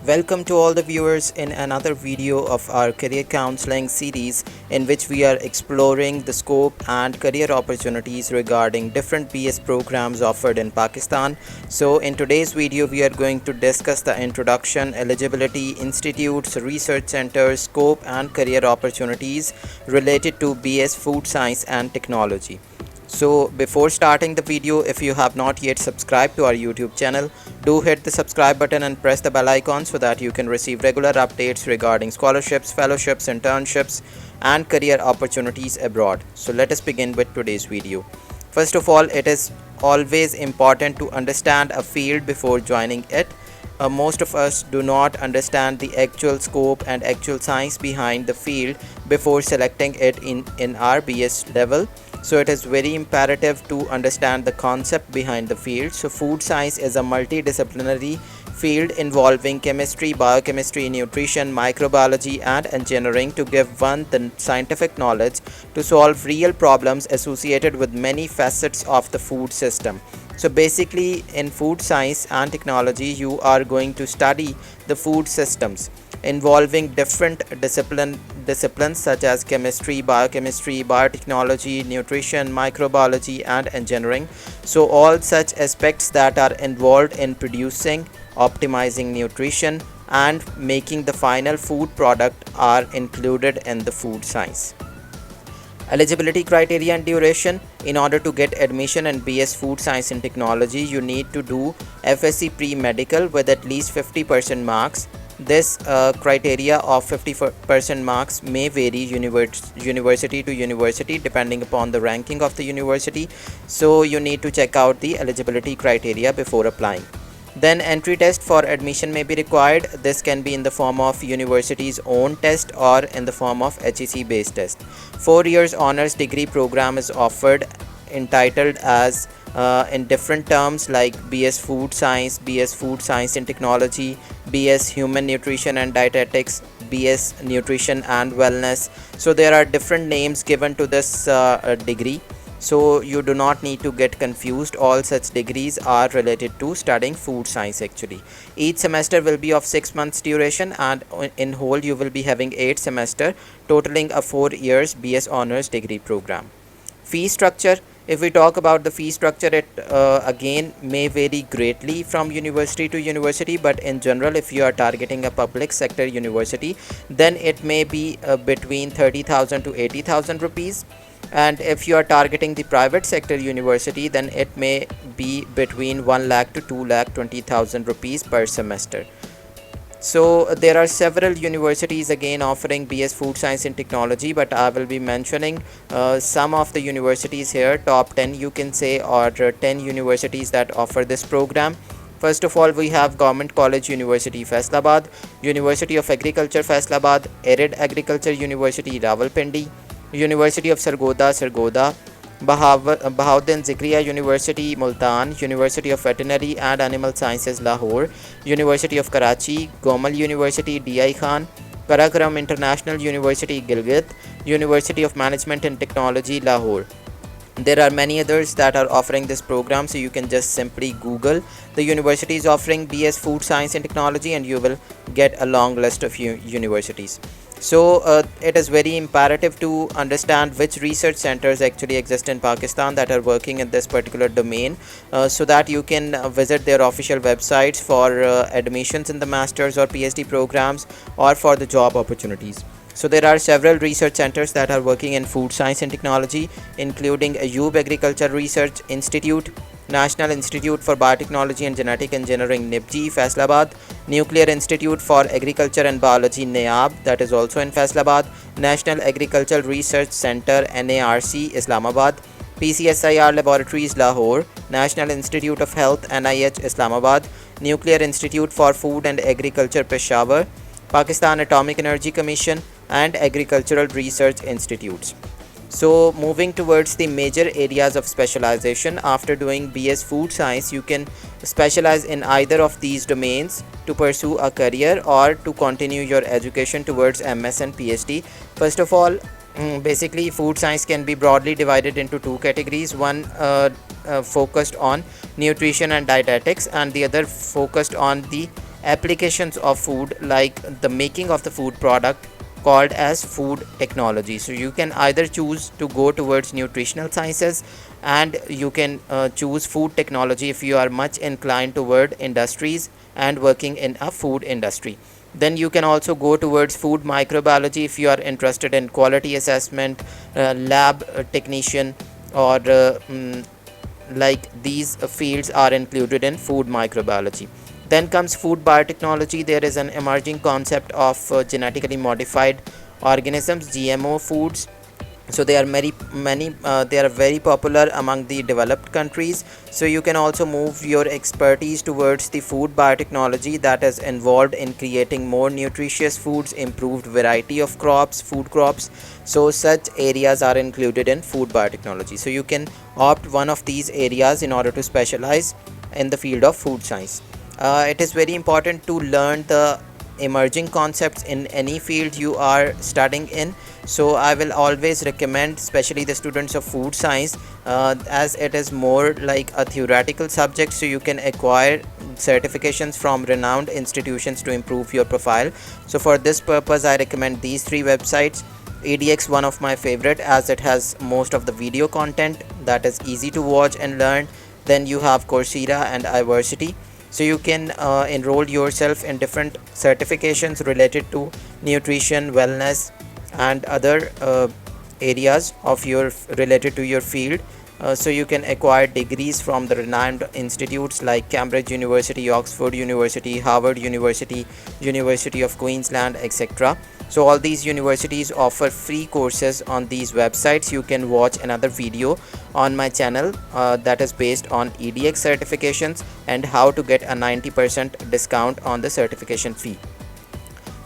Welcome to all the viewers in another video of our career counseling series in which we are exploring the scope and career opportunities regarding different BS programs offered in Pakistan. So in today's video we are going to discuss the introduction, eligibility, institutes, research centers, scope and career opportunities related to BS Food Science and Technology. So before starting the video, if you have not yet subscribed to our YouTube channel, do hit the subscribe button and press the bell icon so that you can receive regular updates regarding scholarships, fellowships, internships and career opportunities abroad. So let us begin with today's video. First of all, it is always important to understand a field before joining it. Most of us do not understand the actual scope and actual science behind the field before selecting it in our BS level. So it is very imperative to understand the concept behind the field. So food science is a multidisciplinary field involving chemistry, biochemistry, nutrition, microbiology and engineering to give one the scientific knowledge to solve real problems associated with many facets of the food system. So basically in food science and technology you are going to study the food systems involving different disciplines such as chemistry, biochemistry, biotechnology, nutrition, microbiology and engineering. So all such aspects that are involved in producing, optimizing nutrition and making the final food product are included in the food science. Eligibility criteria and duration. In order to get admission in BS Food Science and Technology, you need to do FSc pre-medical with at least 50% marks. This criteria of 50% marks may vary university to university depending upon the ranking of the university. So you need to check out the eligibility criteria before applying. Then entry test for admission may be required. This can be in the form of university's own test or in the form of HEC based test. 4 years honors degree program is offered entitled as in different terms like BS Food Science, BS Food Science and Technology, BS Human Nutrition and Dietetics, BS Nutrition and Wellness. So there are different names given to this degree. So you do not need to get confused. All such degrees are related to studying food science actually. Each semester will be of 6 months duration and in whole you will be having 8 semesters totaling a 4 years BS honors degree program. Fee structure. If we talk about the fee structure, it again may vary greatly from university to university, but in general if you are targeting a public sector university then it may be between 30,000 to 80,000 rupees, and if you are targeting the private sector university then it may be between 1 lakh to 2 lakh 20,000 rupees per semester. So there are several universities again offering BS Food Science and Technology, but I will be mentioning some of the universities here, top 10 you can say, or 10 universities that offer this program. First of all, we have Government College University Faisalabad, University of Agriculture Faisalabad, Arid Agriculture University Rawalpindi, University of Sargodha, Bahauddin Zikriya University Multan, University of Veterinary and Animal Sciences Lahore, University of Karachi, Gomal University DI Khan, Karakoram International University Gilgit, University of Management and Technology Lahore. There are many others that are offering this program, so you can just simply Google the universities offering BS Food Science and Technology and you will get a long list of universities. So it is very imperative to understand which research centers actually exist in Pakistan that are working in this particular domain, so that you can visit their official websites for admissions in the master's or PhD programs or for the job opportunities. So there are several research centers that are working in food science and technology, including Ayub Agriculture Research Institute, National Institute for Biotechnology and Genetic Engineering NIBG Faisalabad, Nuclear Institute for Agriculture and Biology NAAB, that is also in Faisalabad, National Agricultural Research Center NARC Islamabad, PCSIR Laboratories Lahore, National Institute of Health NIH Islamabad, Nuclear Institute for Food and Agriculture Peshawar, Pakistan Atomic Energy Commission and Agricultural Research Institutes. So moving towards the major areas of specialization, after doing BS Food Science you can specialize in either of these domains to pursue a career or to continue your education towards MS and PhD. First of all, basically food science can be broadly divided into two categories. One focused on nutrition and dietetics and the other focused on the applications of food, like the making of the food product, called as food technology. So you can either choose to go towards nutritional sciences, and you can choose food technology if you are much inclined toward industries and working in a food industry. Then you can also go towards food microbiology if you are interested in quality assessment, lab technician, or like these fields are included in food microbiology. Then comes food biotechnology. There is an emerging concept of genetically modified organisms, GMO foods. So they are they are very popular among the developed countries. So you can also move your expertise towards the food biotechnology that is involved in creating more nutritious foods, improved variety of food crops. So such areas are included in food biotechnology. So you can opt one of these areas in order to specialize in the field of food science. It is very important to learn the emerging concepts in any field you are studying in. So I will always recommend, especially the students of food science, as it is more like a theoretical subject, so you can acquire certifications from renowned institutions to improve your profile. So for this purpose I recommend these three websites. EDX, one of my favorite, as it has most of the video content that is easy to watch and learn. Then you have Coursera and iversity. So you can enroll yourself in different certifications related to nutrition, wellness, and other areas of your related to your field. So you can acquire degrees from the renowned institutes like Cambridge University, Oxford University, Harvard University, University of Queensland, etc. So all these universities offer free courses on these websites. You can watch another video on my channel that is based on EDX certifications and how to get a 90% discount on the certification fee.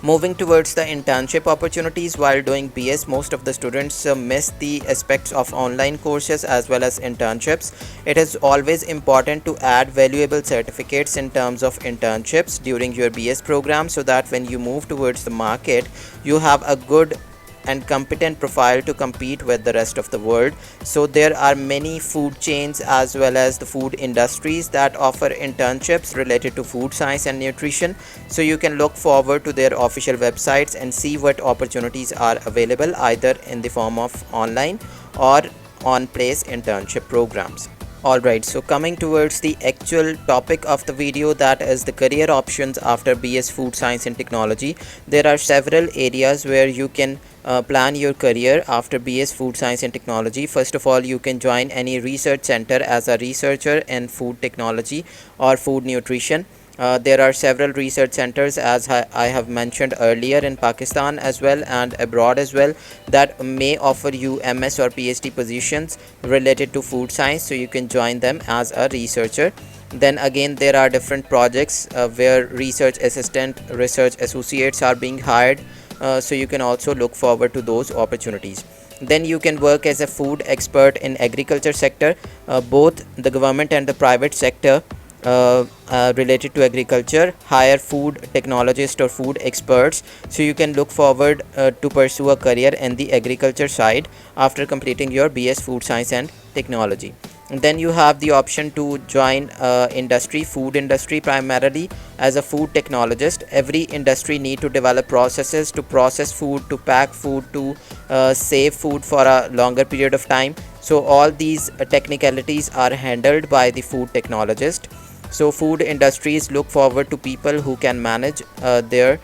Moving towards the internship opportunities, while doing BS, most of the students miss the aspects of online courses as well as internships. It is always important to add valuable certificates in terms of internships during your BS program, so that when you move towards the market, you have a good and competent profile to compete with the rest of the world. So there are many food chains as well as the food industries that offer internships related to food science and nutrition. So you can look forward to their official websites and see what opportunities are available, either in the form of online or on-place internship programs. Alright, so coming towards the actual topic of the video, that is the career options after BS Food Science and Technology. There are several areas where you can plan your career after BS Food Science and Technology. First of all, you can join any research center as a researcher in food technology or food nutrition. There are several research centers, as I have mentioned earlier, in Pakistan as well and abroad as well, that may offer you MS or PhD positions related to food science. So you can join them as a researcher. Then again, there are different projects where research assistant, research associates are being hired. So you can also look forward to those opportunities. Then you can work as a food expert in agriculture sector. Both the government and the private sector related to agriculture hire food technologists or food experts. So you can look forward to pursue a career in the agriculture side after completing your BS Food Science and Technology. And then you have the option to join food industry, primarily as a food technologist. Every industry need to develop processes to process food, to pack food, to save food for a longer period of time. So all these technicalities are handled by the food technologist. So food industries look forward to people who can manage their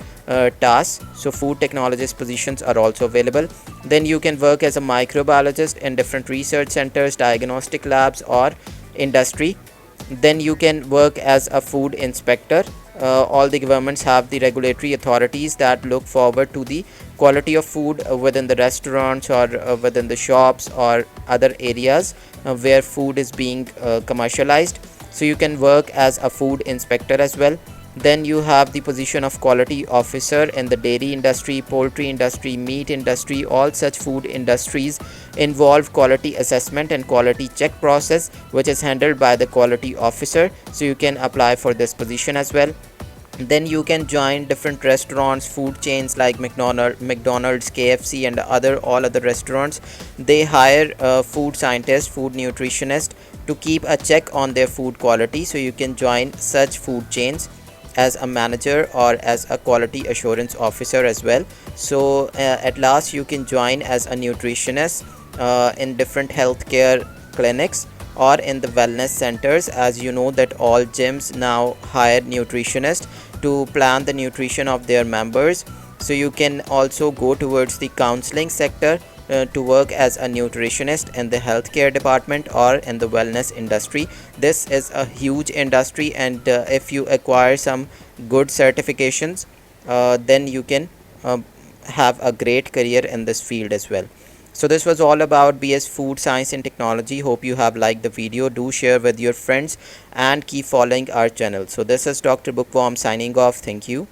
tasks. So food technologist positions are also available. Then you can work as a microbiologist in different research centers, diagnostic labs, or industry. Then you can work as a food inspector. All the governments have the regulatory authorities that look forward to the quality of food within the restaurants or within the shops or other areas where food is being commercialized. So you can work as a food inspector as well. Then you have the position of quality officer in the dairy industry, poultry industry, meat industry. All such food industries involve quality assessment and quality check process, which is handled by the quality officer. So you can apply for this position as well. Then you can join different restaurants, food chains like McDonald's, KFC, and all other restaurants. They hire food scientists, food nutritionists to keep a check on their food quality. So you can join such food chains. as a manager or as a quality assurance officer as well. So at last you can join as a nutritionist in different healthcare clinics or in the wellness centers, as you know that all gyms now hire nutritionists to plan the nutrition of their members. So you can also go towards the counseling sector to work as a nutritionist in the healthcare department or in the wellness industry. This is a huge industry, and if you acquire some good certifications, then you can have a great career in this field as well. So this was all about BS Food Science and Technology. Hope you have liked the video. Do share with your friends and keep following our channel. So this is Dr. Bookworm signing off. Thank you.